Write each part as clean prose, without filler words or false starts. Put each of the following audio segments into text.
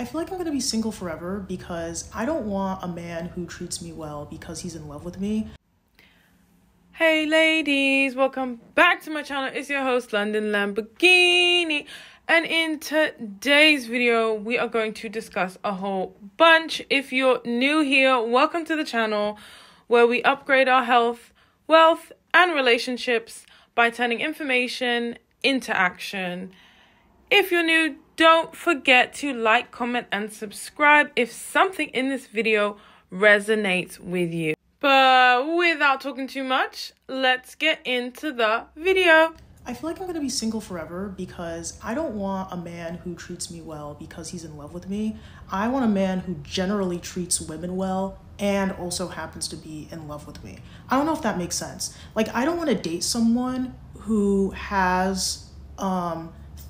I feel like I'm gonna be single forever because I don't want a man who treats me well because he's in love with me. Hey ladies, welcome back to my channel. It's your host, London Lamborghini. And in today's video, we are going to discuss a whole bunch. If you're new here, welcome to the channel where we upgrade our health, wealth, and relationships by turning information into action. If you're new, don't forget to like, comment, and subscribe if something in this video resonates with you. But without talking too much, let's get into the video. I feel like I'm gonna be single forever because I don't want a man who treats me well because he's in love with me. I want a man who generally treats women well and also happens to be in love with me. I don't know if that makes sense. Like, I don't want to date someone who has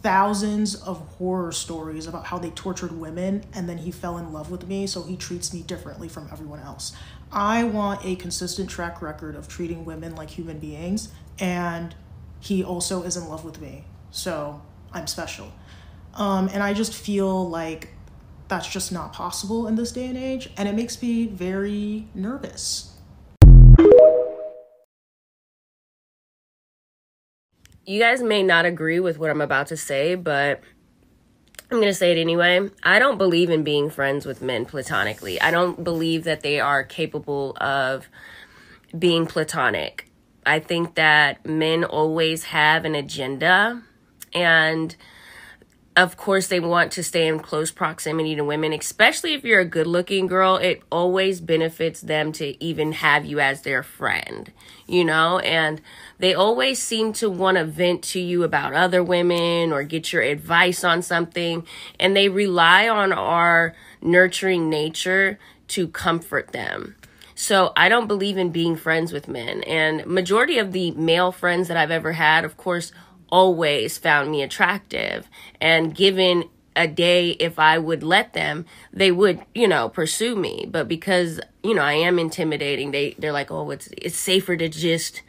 thousands of horror stories about how they tortured women and then he fell in love with me, so he treats me differently from everyone else. I want a consistent track record of treating women like human beings, and he also is in love with me, so I'm special. And I just feel like that's just not possible in this day and age, and it makes me very nervous. You guys may not agree with what I'm about to say, but I'm going to say it anyway. I don't believe in being friends with men platonically. I don't believe that they are capable of being platonic. I think that men always have an agenda, and of course they want to stay in close proximity to women, especially if you're a good-looking girl. It always benefits them to even have you as their friend, you know, and they always seem to want to vent to you about other women or get your advice on something, and they rely on our nurturing nature to comfort them. So I don't believe in being friends with men, and majority of the male friends that I've ever had, of course, always found me attractive, and given a day, if I would let them, they would, you know, pursue me. But because, you know, I am intimidating, they're like, oh, it's safer to just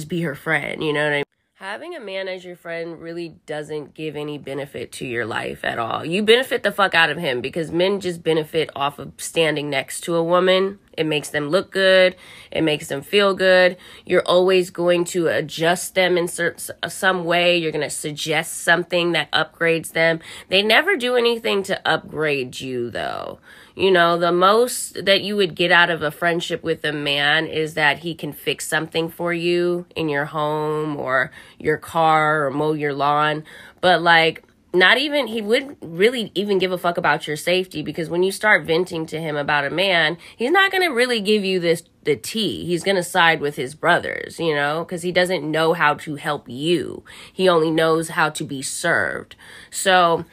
be her friend, you know what I mean? Having a man as your friend really doesn't give any benefit to your life at all. You benefit the fuck out of him because men just benefit off of standing next to a woman. It makes them look good. It makes them feel good. You're always going to adjust them in some way. You're going to suggest something that upgrades them. They never do anything to upgrade you, though. You know, the most that you would get out of a friendship with a man is that he can fix something for you in your home or your car or mow your lawn. But like, he wouldn't really even give a fuck about your safety, because when you start venting to him about a man, he's not going to really give you the tea. He's going to side with his brothers, you know, because he doesn't know how to help you. He only knows how to be served. So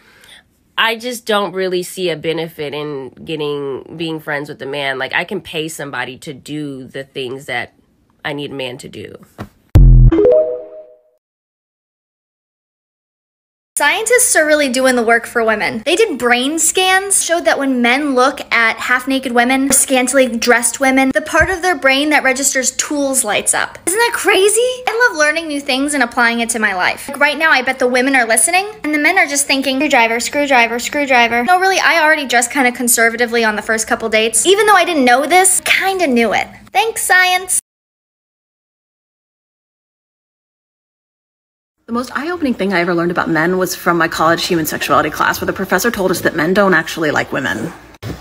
I just don't really see a benefit in being friends with a man. Like, I can pay somebody to do the things that I need a man to do. Scientists are really doing the work for women. They did brain scans, showed that when men look at half-naked women, scantily dressed women, the part of their brain that registers tools lights up. Isn't that crazy? I love learning new things and applying it to my life. Like right now, I bet the women are listening, and the men are just thinking, screwdriver, screwdriver, screwdriver. No, really, I already dressed kind of conservatively on the first couple dates. Even though I didn't know this, kind of knew it. Thanks, science. The most eye-opening thing I ever learned about men was from my college human sexuality class, where the professor told us that men don't actually like women.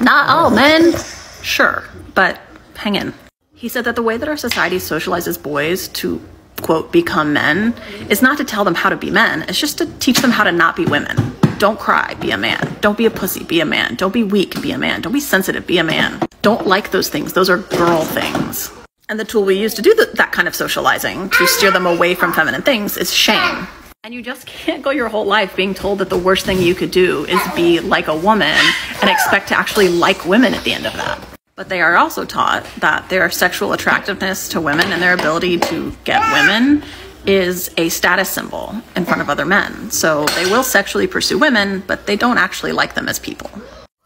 Not all men. Sure, but hang in. He said that the way that our society socializes boys to, quote, become men is not to tell them how to be men. It's just to teach them how to not be women. Don't cry, be a man. Don't be a pussy, be a man. Don't be weak, be a man. Don't be sensitive, be a man. Don't like those things. Those are girl things. And the tool we use to do that kind of socializing, to steer them away from feminine things, is shame. And you just can't go your whole life being told that the worst thing you could do is be like a woman and expect to actually like women at the end of that. But they are also taught that their sexual attractiveness to women and their ability to get women is a status symbol in front of other men. So they will sexually pursue women, but they don't actually like them as people.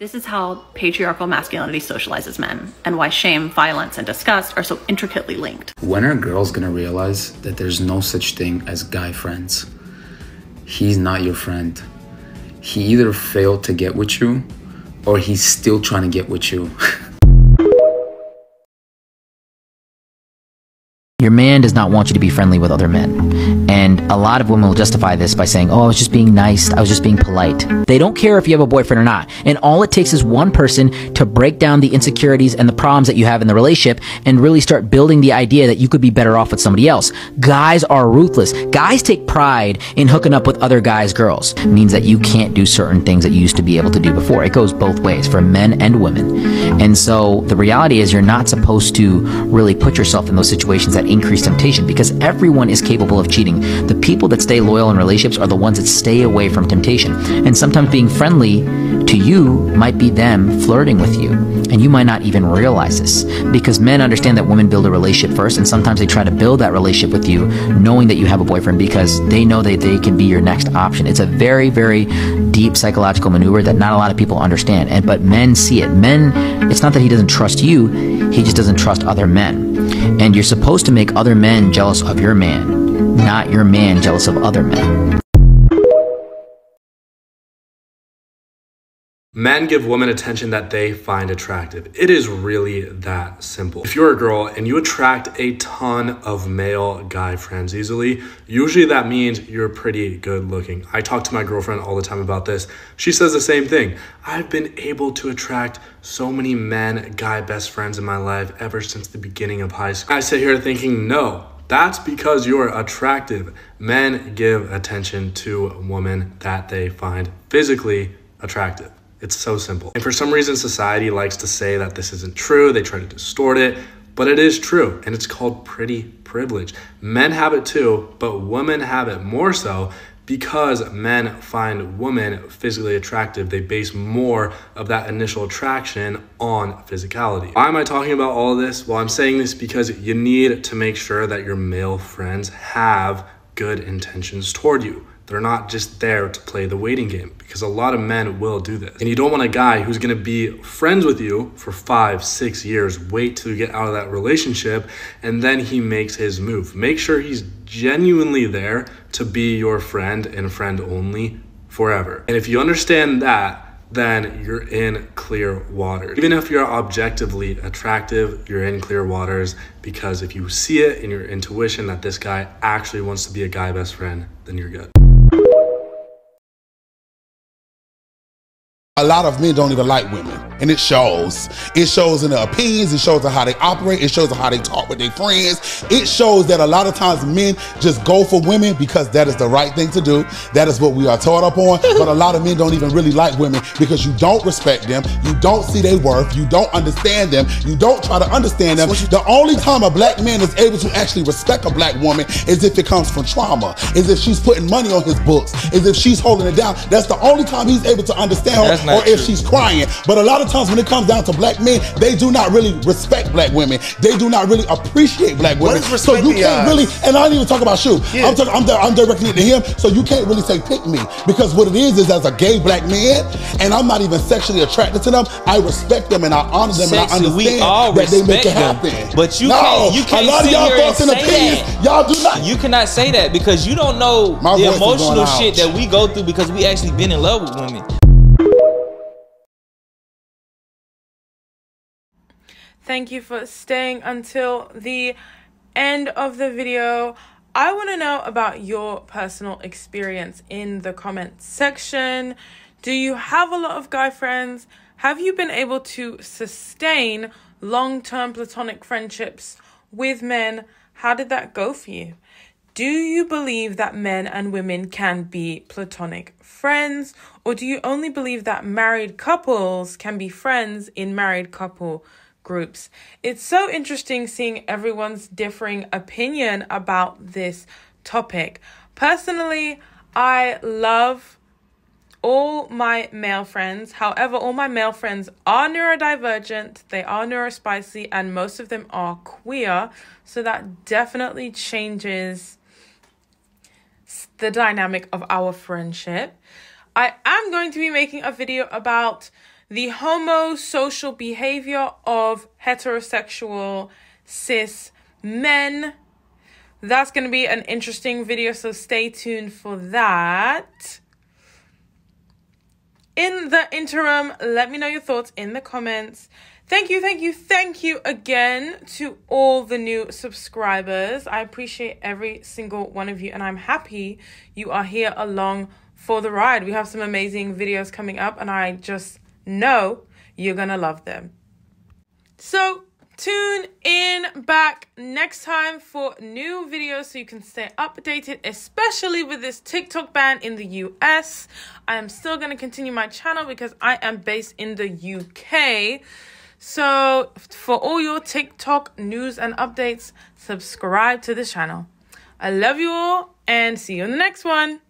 This is how patriarchal masculinity socializes men, and why shame, violence, and disgust are so intricately linked. When are girls gonna realize that there's no such thing as guy friends? He's not your friend. he either failed to get with you or he's still trying to get with you. Your man does not want you to be friendly with other men. And a lot of women will justify this by saying, oh, I was just being nice, I was just being polite. They don't care if you have a boyfriend or not. And all it takes is one person to break down the insecurities and the problems that you have in the relationship and really start building the idea that you could be better off with somebody else. Guys are ruthless. Guys take pride in hooking up with other guys' girls. It means that you can't do certain things that you used to be able to do before. It goes both ways for men and women. And so the reality is you're not supposed to really put yourself in those situations that increase temptation, because everyone is capable of cheating. The people that stay loyal in relationships are the ones that stay away from temptation. And sometimes being friendly to you might be them flirting with you, and you might not even realize this, because men understand that women build a relationship first, and sometimes they try to build that relationship with you knowing that you have a boyfriend because they know that they can be your next option. It's a very, very deep psychological maneuver that not a lot of people understand, but men see it. Men, it's not that he doesn't trust you, he just doesn't trust other men. And you're supposed to make other men jealous of your man, not your man jealous of other men. Men give women attention that they find attractive. It is really that simple. If you're a girl and you attract a ton of male guy friends easily, usually that means you're pretty good looking. I talk to my girlfriend all the time about this. She says the same thing. I've been able to attract so many men, guy best friends in my life ever since the beginning of high school. I sit here thinking, no, that's because you're attractive. Men give attention to women that they find physically attractive. It's so simple. And for some reason, society likes to say that this isn't true. They try to distort it, but it is true. And it's called pretty privilege. Men have it too, but women have it more so because men find women physically attractive. They base more of that initial attraction on physicality. Why am I talking about all of this? Well, I'm saying this because you need to make sure that your male friends have good intentions toward you. They're not just there to play the waiting game, because a lot of men will do this. And you don't want a guy who's gonna be friends with you for 5-6 years, wait till you get out of that relationship, and then he makes his move. Make sure he's genuinely there to be your friend and friend only forever. And if you understand that, then you're in clear waters. Even if you're objectively attractive, you're in clear waters, because if you see it in your intuition that this guy actually wants to be a guy best friend, then you're good. A lot of men don't even like women, and it shows. It shows in their opinions, it shows in how they operate, it shows in how they talk with their friends. It shows that a lot of times men just go for women because that is the right thing to do. That is what we are taught up on. But a lot of men don't even really like women because you don't respect them, you don't see their worth, you don't understand them, you don't try to understand them. The only time a black man is able to actually respect a black woman is if it comes from trauma, is if she's putting money on his books, is if she's holding it down. That's the only time he's able to understand her. Or if she's crying. But a lot of times when it comes down to black men, they do not really respect black women. They do not really appreciate black women. So you can't really, and I don't even talk about you. Yeah. I'm directing it to him, so you can't really say pick me. Because what it is as a gay black man, and I'm not even sexually attracted to them, I respect them and I honor them and I understand that they make it happen. But you can't a lot of y'all thoughts and opinions, y'all do not. You cannot say that because you don't know the emotional shit that we go through because we actually been in love with women. Thank you for staying until the end of the video. I want to know about your personal experience in the comment section. Do you have a lot of guy friends? Have you been able to sustain long-term platonic friendships with men? How did that go for you? Do you believe that men and women can be platonic friends? Or do you only believe that married couples can be friends in married couple groups? It's so interesting seeing everyone's differing opinion about this topic. Personally, I love all my male friends. However, all my male friends are neurodivergent, they are neurospicy, and most of them are queer. So that definitely changes the dynamic of our friendship. I am going to be making a video about the homosocial behavior of heterosexual cis men. That's going to be an interesting video, so stay tuned for that. in the interim, let me know your thoughts in the comments. Thank you again to all the new subscribers. I appreciate every single one of you, and I'm happy you are here along for the ride. We have some amazing videos coming up, and I just know you're gonna love them. So tune in back next time for new videos so you can stay updated, especially with this TikTok ban in the US. I am still going to continue my channel because I am based in the UK. So for all your TikTok news and updates, subscribe to this channel. I love you all and see you in the next one.